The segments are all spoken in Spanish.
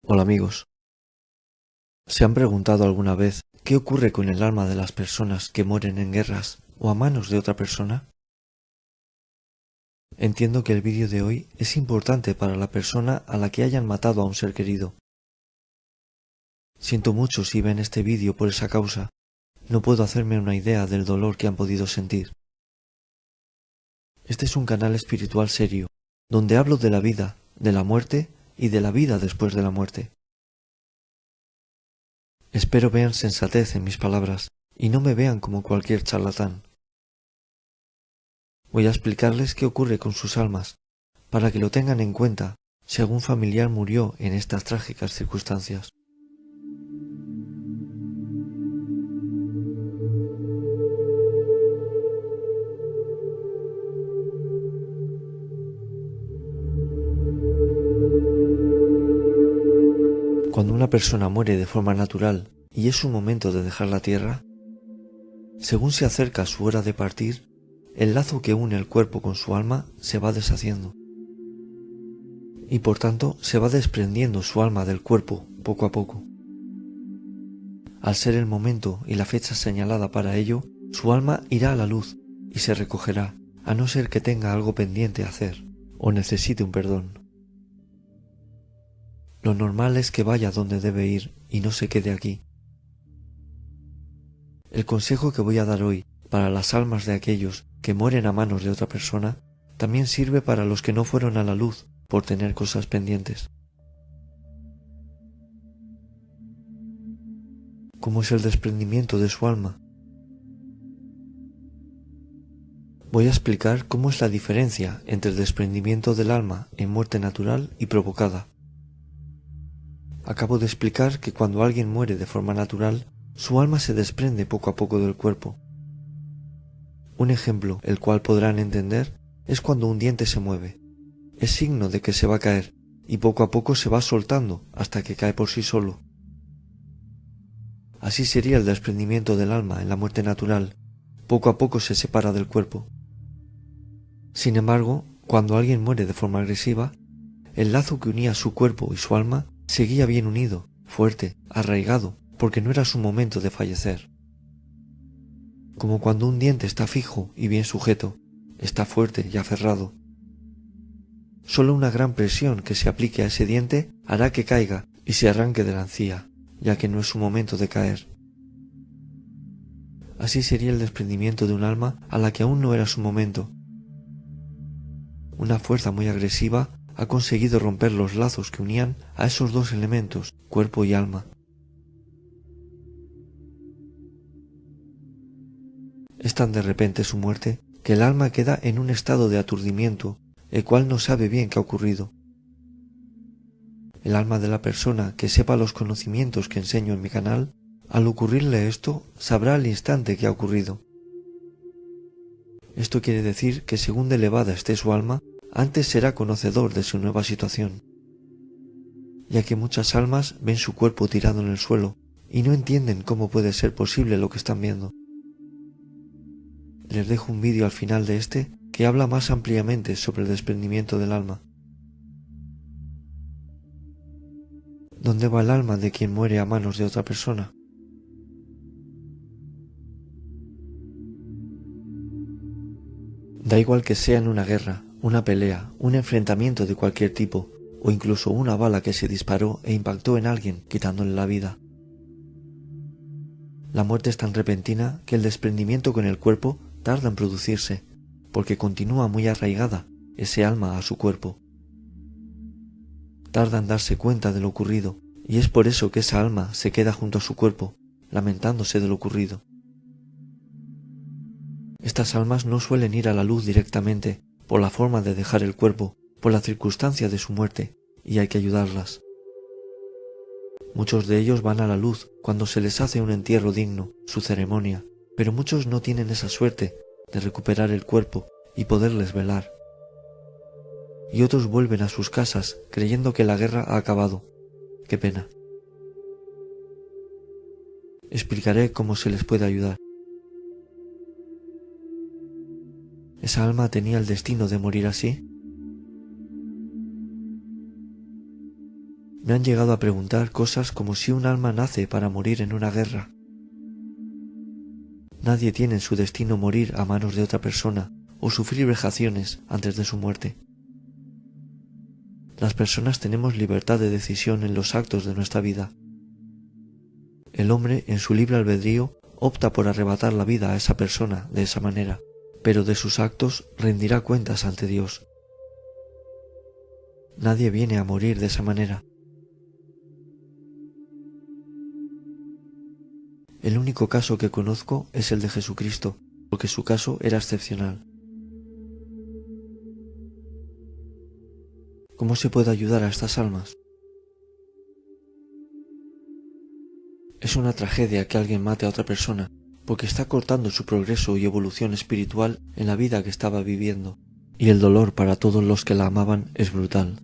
Hola amigos, ¿se han preguntado alguna vez qué ocurre con el alma de las personas que mueren en guerras o a manos de otra persona? Entiendo que el vídeo de hoy es importante para la persona a la que hayan matado a un ser querido. Siento mucho si ven este vídeo por esa causa. No puedo hacerme una idea del dolor que han podido sentir. Este es un canal espiritual serio, donde hablo de la vida, de la muerte y de la vida después de la muerte. Espero vean sensatez en mis palabras y no me vean como cualquier charlatán. Voy a explicarles qué ocurre con sus almas, para que lo tengan en cuenta si algún familiar murió en estas trágicas circunstancias. Cuando una persona muere de forma natural y es su momento de dejar la tierra, según se acerca su hora de partir, el lazo que une el cuerpo con su alma se va deshaciendo. Y por tanto se va desprendiendo su alma del cuerpo poco a poco. Al ser el momento y la fecha señalada para ello, su alma irá a la luz y se recogerá, a no ser que tenga algo pendiente a hacer o necesite un perdón. Lo normal es que vaya donde debe ir y no se quede aquí. El consejo que voy a dar hoy para las almas de aquellos que mueren a manos de otra persona también sirve para los que no fueron a la luz por tener cosas pendientes. ¿Cómo es el desprendimiento de su alma? Voy a explicar cómo es la diferencia entre el desprendimiento del alma en muerte natural y provocada. Acabo de explicar que cuando alguien muere de forma natural, su alma se desprende poco a poco del cuerpo. Un ejemplo, el cual podrán entender, es cuando un diente se mueve. Es signo de que se va a caer, y poco a poco se va soltando hasta que cae por sí solo. Así sería el desprendimiento del alma en la muerte natural, poco a poco se separa del cuerpo. Sin embargo, cuando alguien muere de forma agresiva, el lazo que unía su cuerpo y su alma seguía bien unido, fuerte, arraigado, porque no era su momento de fallecer. Como cuando un diente está fijo y bien sujeto, está fuerte y aferrado. Solo una gran presión que se aplique a ese diente hará que caiga y se arranque de la encía, ya que no es su momento de caer. Así sería el desprendimiento de un alma a la que aún no era su momento. Una fuerza muy agresiva ha conseguido romper los lazos que unían a esos dos elementos, cuerpo y alma. Es tan de repente su muerte que el alma queda en un estado de aturdimiento, el cual no sabe bien qué ha ocurrido. El alma de la persona que sepa los conocimientos que enseño en mi canal, al ocurrirle esto, sabrá al instante qué ha ocurrido. Esto quiere decir que según de elevada esté su alma, antes será conocedor de su nueva situación, ya que muchas almas ven su cuerpo tirado en el suelo y no entienden cómo puede ser posible lo que están viendo. Les dejo un vídeo al final de este que habla más ampliamente sobre el desprendimiento del alma. ¿Dónde va el alma de quien muere a manos de otra persona? Da igual que sea en una guerra, una pelea, un enfrentamiento de cualquier tipo, o incluso una bala que se disparó e impactó en alguien quitándole la vida. La muerte es tan repentina que el desprendimiento con el cuerpo tarda en producirse, porque continúa muy arraigada ese alma a su cuerpo. Tarda en darse cuenta de lo ocurrido, y es por eso que esa alma se queda junto a su cuerpo, lamentándose de lo ocurrido. Estas almas no suelen ir a la luz directamente, por la forma de dejar el cuerpo, por la circunstancia de su muerte, y hay que ayudarlas. Muchos de ellos van a la luz cuando se les hace un entierro digno, su ceremonia, pero muchos no tienen esa suerte de recuperar el cuerpo y poderles velar. Y otros vuelven a sus casas creyendo que la guerra ha acabado. Qué pena. Explicaré cómo se les puede ayudar. ¿Esa alma tenía el destino de morir así? Me han llegado a preguntar cosas como si un alma nace para morir en una guerra. Nadie tiene en su destino morir a manos de otra persona o sufrir vejaciones antes de su muerte. Las personas tenemos libertad de decisión en los actos de nuestra vida. El hombre, en su libre albedrío, opta por arrebatar la vida a esa persona de esa manera, pero de sus actos rendirá cuentas ante Dios. Nadie viene a morir de esa manera. El único caso que conozco es el de Jesucristo, porque su caso era excepcional. ¿Cómo se puede ayudar a estas almas? Es una tragedia que alguien mate a otra persona, porque está cortando su progreso y evolución espiritual en la vida que estaba viviendo, y el dolor para todos los que la amaban es brutal.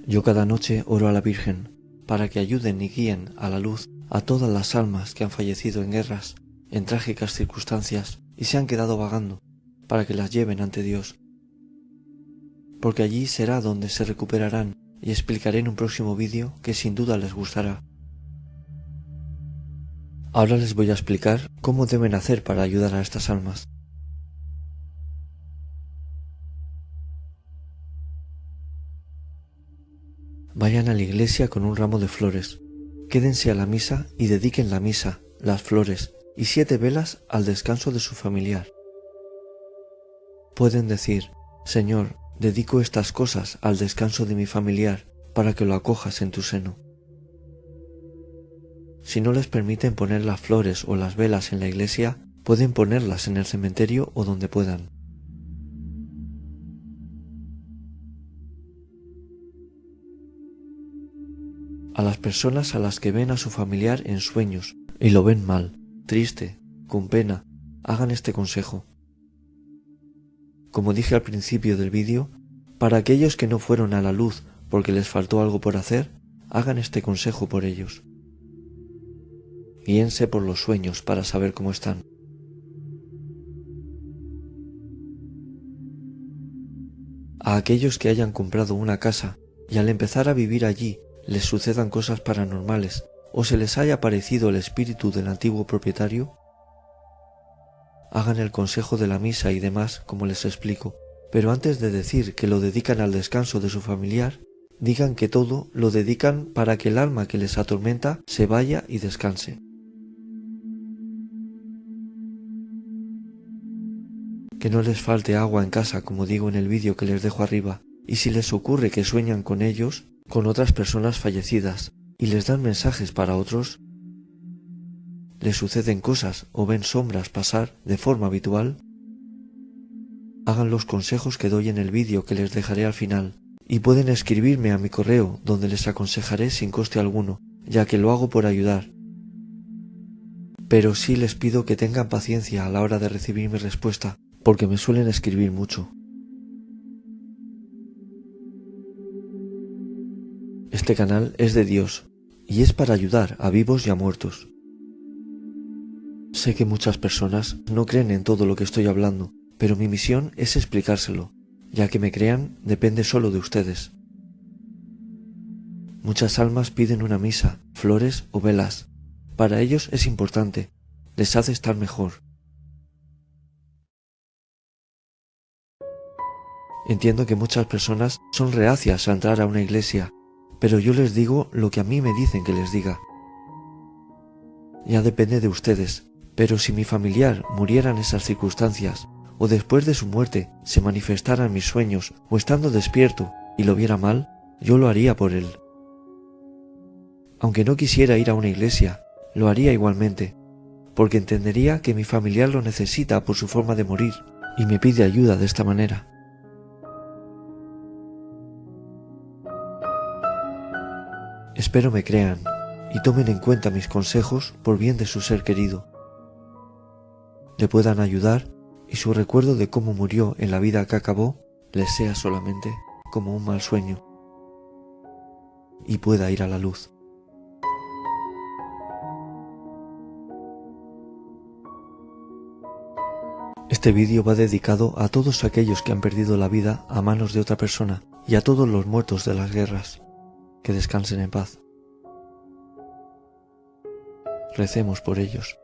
Yo cada noche oro a la Virgen, para que ayuden y guíen a la luz a todas las almas que han fallecido en guerras, en trágicas circunstancias, y se han quedado vagando, para que las lleven ante Dios. Porque allí será donde se recuperarán, y explicaré en un próximo vídeo que sin duda les gustará. Ahora les voy a explicar cómo deben hacer para ayudar a estas almas. Vayan a la iglesia con un ramo de flores, quédense a la misa y dediquen la misa, las flores y 7 velas al descanso de su familiar. Pueden decir: Señor, dedico estas cosas al descanso de mi familiar para que lo acojas en tu seno. Si no les permiten poner las flores o las velas en la iglesia, pueden ponerlas en el cementerio o donde puedan. A las personas a las que ven a su familiar en sueños y lo ven mal, triste, con pena, hagan este consejo. Como dije al principio del vídeo, para aquellos que no fueron a la luz porque les faltó algo por hacer, hagan este consejo por ellos. Guíense por los sueños para saber cómo están. A aquellos que hayan comprado una casa y al empezar a vivir allí les sucedan cosas paranormales o se les haya aparecido el espíritu del antiguo propietario, hagan el consejo de la misa y demás como les explico, pero antes de decir que lo dedican al descanso de su familiar, digan que todo lo dedican para que el alma que les atormenta se vaya y descanse. Que no les falte agua en casa, como digo en el vídeo que les dejo arriba, y si les ocurre que sueñan con ellos, con otras personas fallecidas, y les dan mensajes para otros, les suceden cosas o ven sombras pasar de forma habitual, hagan los consejos que doy en el vídeo que les dejaré al final, y pueden escribirme a mi correo donde les aconsejaré sin coste alguno, ya que lo hago por ayudar. Pero sí les pido que tengan paciencia a la hora de recibir mi respuesta, porque me suelen escribir mucho. Este canal es de Dios y es para ayudar a vivos y a muertos. Sé que muchas personas no creen en todo lo que estoy hablando, pero mi misión es explicárselo, ya que me crean depende solo de ustedes. Muchas almas piden una misa, flores o velas. Para ellos es importante, les hace estar mejor. Entiendo que muchas personas son reacias a entrar a una iglesia, pero yo les digo lo que a mí me dicen que les diga. Ya depende de ustedes, pero si mi familiar muriera en esas circunstancias, o después de su muerte se manifestaran mis sueños, o estando despierto y lo viera mal, yo lo haría por él. Aunque no quisiera ir a una iglesia, lo haría igualmente, porque entendería que mi familiar lo necesita por su forma de morir, y me pide ayuda de esta manera. Espero me crean y tomen en cuenta mis consejos por bien de su ser querido. Le puedan ayudar y su recuerdo de cómo murió en la vida que acabó les sea solamente como un mal sueño y pueda ir a la luz. Este vídeo va dedicado a todos aquellos que han perdido la vida a manos de otra persona y a todos los muertos de las guerras. Que descansen en paz. Recemos por ellos.